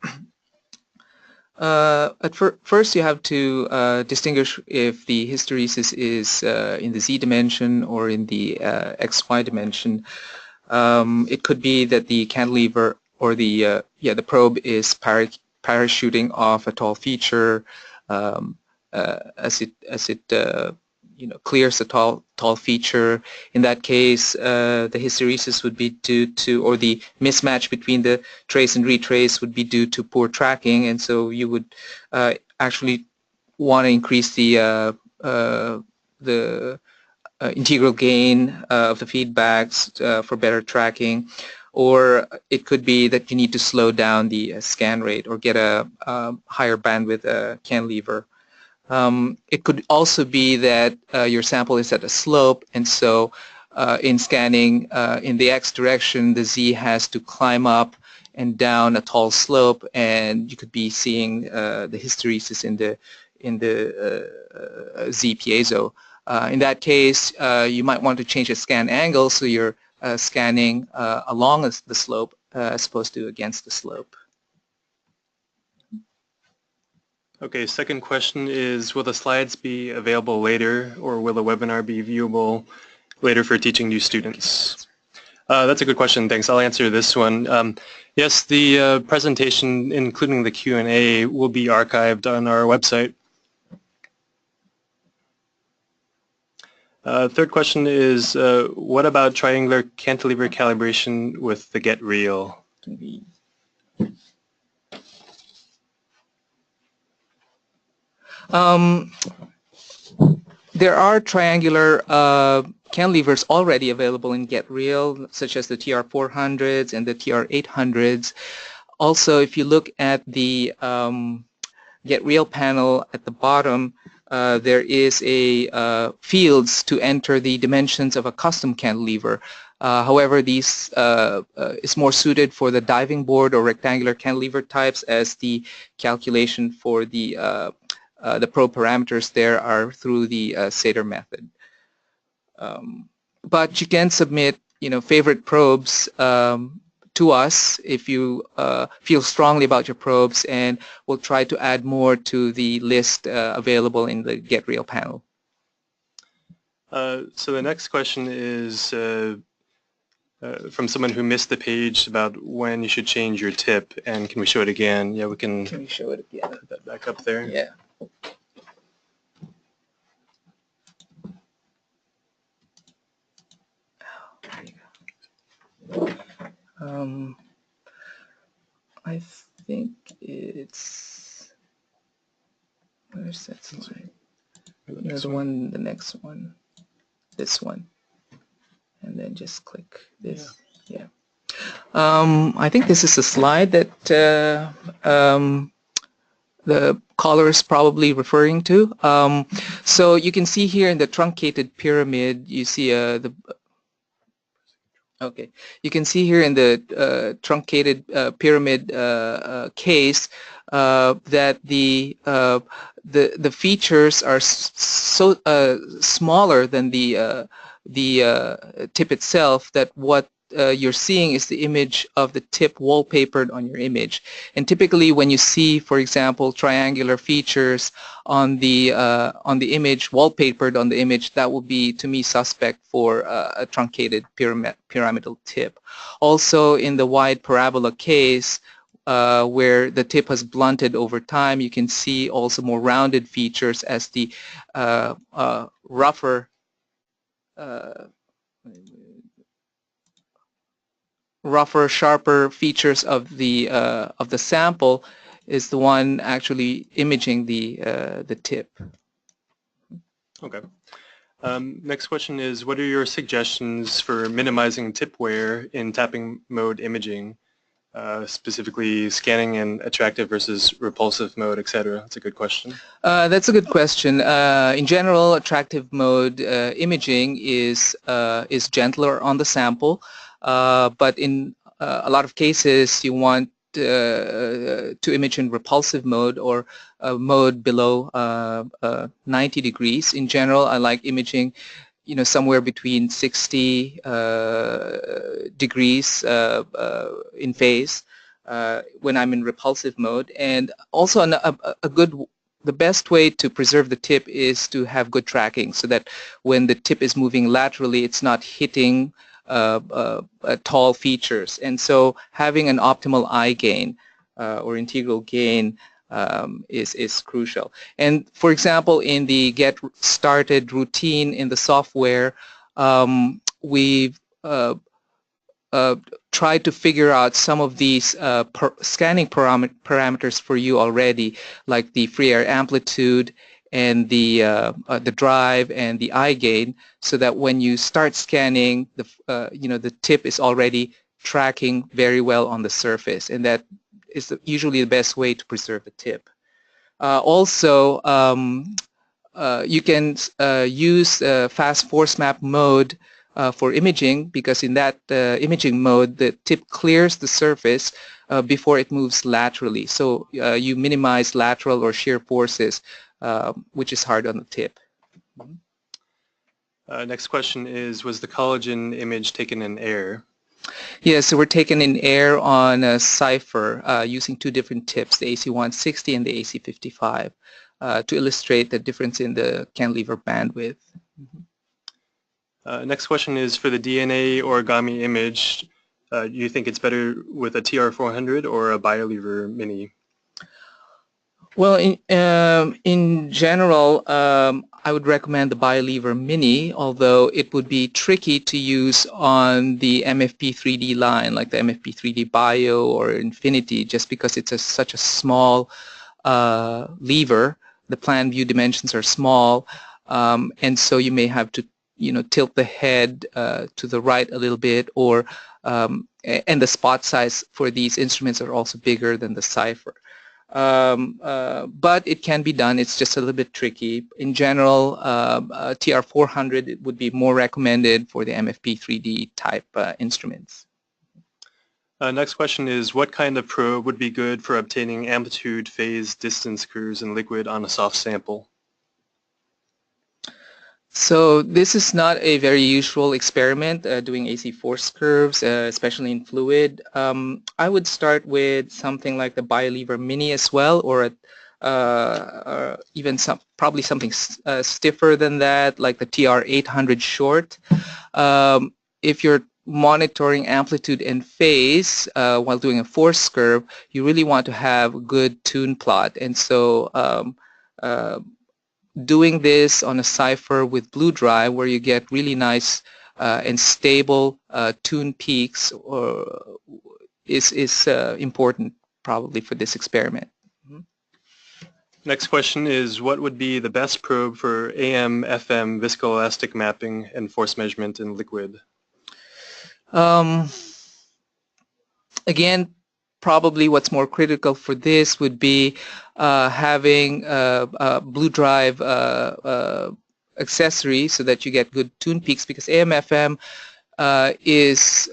First, you have to distinguish if the hysteresis is in the z dimension or in the xy dimension. It could be that the cantilever or the probe is parachuting off a tall feature as it clears the tall feature. In that case, the hysteresis would be due to, or the mismatch between the trace and retrace would be due to poor tracking, and so you would actually want to increase the integral gain of the feedbacks for better tracking. Or it could be that you need to slow down the scan rate or get a higher bandwidth cantilever. It could also be that your sample is at a slope, and so in scanning in the x direction, the z has to climb up and down a tall slope, and you could be seeing the hysteresis in the z piezo. In that case, you might want to change the scan angle so you're scanning along the slope as opposed to against the slope. Okay, second question is, will the slides be available later, or will the webinar be viewable later for teaching new students? That's a good question, thanks. I'll answer this one. Yes, the presentation, including the Q&A, will be archived on our website. Third question is, what about triangular cantilever calibration with the GetReal? There are triangular cantilevers already available in GetReal, such as the TR400s and the TR800s. Also, if you look at the GetReal panel at the bottom, there is a fields to enter the dimensions of a custom cantilever. However, these is more suited for the diving board or rectangular cantilever types, as the calculation for the probe parameters there are through the Sater method. But you can submit, favorite probes to us if you feel strongly about your probes, and we'll try to add more to the list available in the GetReal panel. So the next question is from someone who missed the page about when you should change your tip, and can we show it again? Yeah, we can. Can we show it again? Put that back up there. Yeah. I think it's, where's that slide? The next one, this one, and then just click this. Yeah. I think this is a slide that the caller is probably referring to. So you can see here in the truncated pyramid, you see okay. You can see here in the truncated pyramid case that the features are so smaller than the tip itself, that what you're seeing is the image of the tip wallpapered on your image. And typically, when you see, for example, triangular features on the image, wallpapered on the image, that will be, to me, suspect for a truncated pyramidal tip. Also, in the wide parabola case, where the tip has blunted over time, you can see also more rounded features as the rougher, sharper features of the sample is the one actually imaging the tip. Okay. Next question is, what are your suggestions for minimizing tip wear in tapping mode imaging, specifically scanning in attractive versus repulsive mode, etc.? That's a good question. That's a good question. In general, attractive mode imaging is gentler on the sample. But in a lot of cases, you want to image in repulsive mode, or mode below 90 degrees. In general, I like imaging, somewhere between 60 degrees in phase when I'm in repulsive mode. And also the best way to preserve the tip is to have good tracking, so that when the tip is moving laterally, it's not hitting tall features. And so having an optimal eye gain or integral gain is crucial. And for example, in the get started routine in the software, we've tried to figure out some of these scanning parameters for you already, like the free air amplitude and the drive and the eye gain, so that when you start scanning, the tip is already tracking very well on the surface, and that is usually the best way to preserve the tip. Also, you can use fast force map mode for imaging, because in that imaging mode, the tip clears the surface before it moves laterally. So you minimize lateral or shear forces, which is hard on the tip. Next question is, was the collagen image taken in air? Yes, so we're taking in air on a cipher using two different tips, the AC160 and the AC55, to illustrate the difference in the cantilever bandwidth. Next question is, for the DNA origami image, do you think it's better with a TR400 or a BioLever Mini? Well, in general, I would recommend the BioLever Mini, although it would be tricky to use on the MFP3D line, like the MFP3D Bio or Infinity, just because it's such a small lever. The plan view dimensions are small, and so you may have to tilt the head to the right a little bit, or and the spot size for these instruments are also bigger than the cipher. but it can be done. It's just a little bit tricky. In general, TR400 would be more recommended for the MFP 3D type instruments. Next question is, what kind of probe would be good for obtaining amplitude, phase, distance curves in liquid on a soft sample? So this is not a very usual experiment, doing AC force curves, especially in fluid. I would start with something like the BioLever Mini as well, or even probably something stiffer than that, like the TR800 short. If you're monitoring amplitude and phase while doing a force curve, you really want to have a good tune plot. And so doing this on a cipher with blue dry, where you get really nice and stable tune peaks, is important probably for this experiment. Next question is, what would be the best probe for AM, FM, viscoelastic mapping and force measurement in liquid? Again, probably what's more critical for this would be having blue drive accessory so that you get good tune peaks, because AM/FM is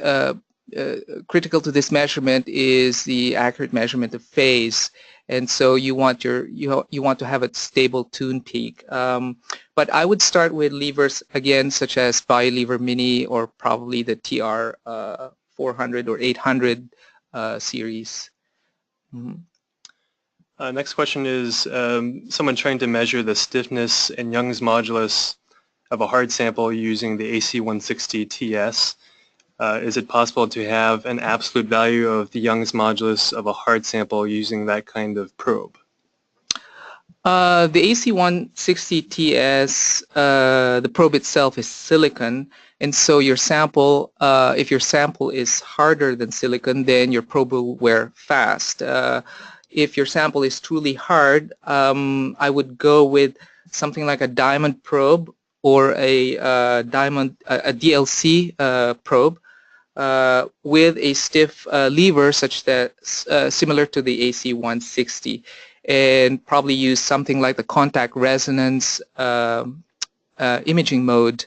critical to this measurement is the accurate measurement of phase, and so you want to have a stable tune peak. But I would start with levers again, such as BioLever Mini or probably the TR 400 or 800 series. Next question is, someone trying to measure the stiffness and Young's modulus of a hard sample using the AC160 TS. Is it possible to have an absolute value of the Young's modulus of a hard sample using that kind of probe? The AC160 TS, the probe itself is silicon, and so your sample, if your sample is harder than silicon, then your probe will wear fast. If your sample is truly hard, I would go with something like a diamond probe or a DLC probe with a stiff lever, such that similar to the AC160, and probably use something like the contact resonance imaging mode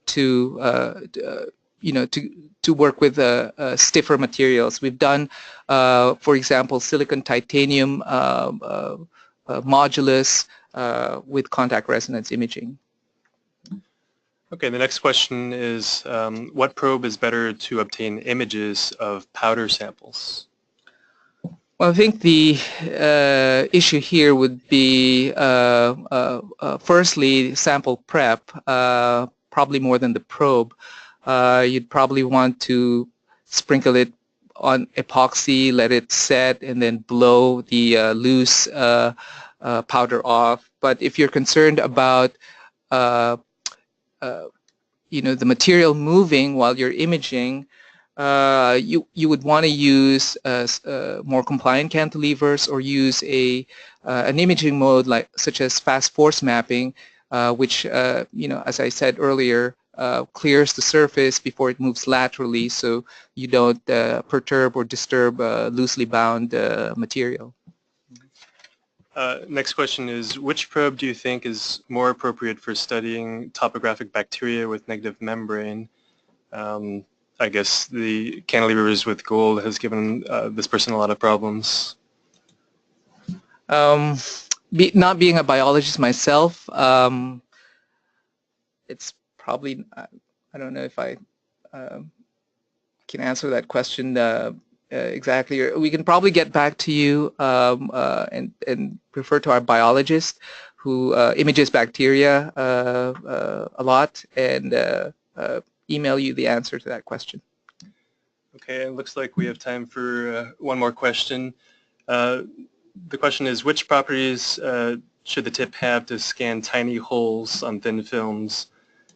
to work with stiffer materials. We've done, for example, silicon titanium modulus with contact resonance imaging. Okay, the next question is, what probe is better to obtain images of powder samples? Well, I think the issue here would be, firstly, sample prep, probably more than the probe. You'd probably want to sprinkle it on epoxy, let it set, and then blow the loose powder off. But if you're concerned about the material moving while you're imaging, you would want to use more compliant cantilevers, or use an imaging mode such as fast force mapping, which as I said earlier, clears the surface before it moves laterally, so you don't perturb or disturb loosely bound material. Next question is, which probe do you think is more appropriate for studying topographic bacteria with negative membrane? I guess the cantilevers with gold has given this person a lot of problems. Not being a biologist myself, it's probably, I don't know if I can answer that question exactly. We can probably get back to you and refer to our biologist who images bacteria a lot, and email you the answer to that question. Okay, it looks like we have time for one more question. The question is, which properties should the tip have to scan tiny holes on thin films,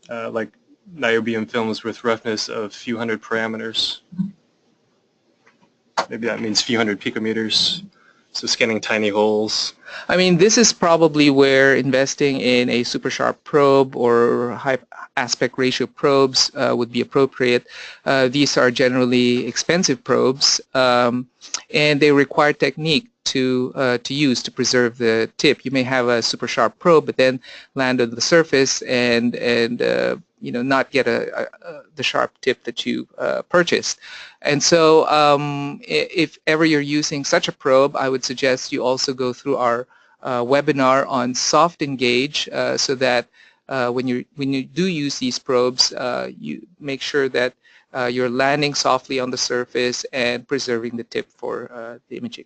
like niobium films with roughness of a few hundred parameters? Maybe that means a few hundred picometers. So scanning tiny holes. I mean, this is probably where investing in a super sharp probe or aspect ratio probes would be appropriate. These are generally expensive probes, and they require technique to use to preserve the tip. You may have a super sharp probe, but then land on the surface and not get the sharp tip that you purchased. And so if ever you're using such a probe, I would suggest you also go through our webinar on soft engage, so that when you do use these probes, you make sure that you're landing softly on the surface and preserving the tip for the imaging.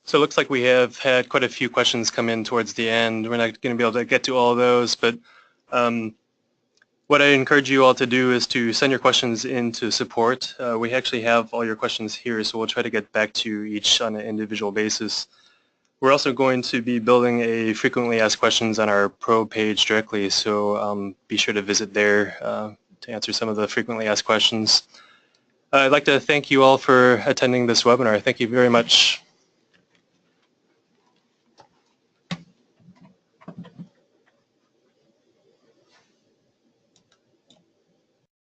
So it looks like we have had quite a few questions come in towards the end. We're not going to be able to get to all of those, but what I encourage you all to do is to send your questions into support. We actually have all your questions here, so we'll try to get back to you each on an individual basis. We're also going to be building a frequently asked questions on our probe page directly, so be sure to visit there to answer some of the frequently asked questions. I'd like to thank you all for attending this webinar. Thank you very much.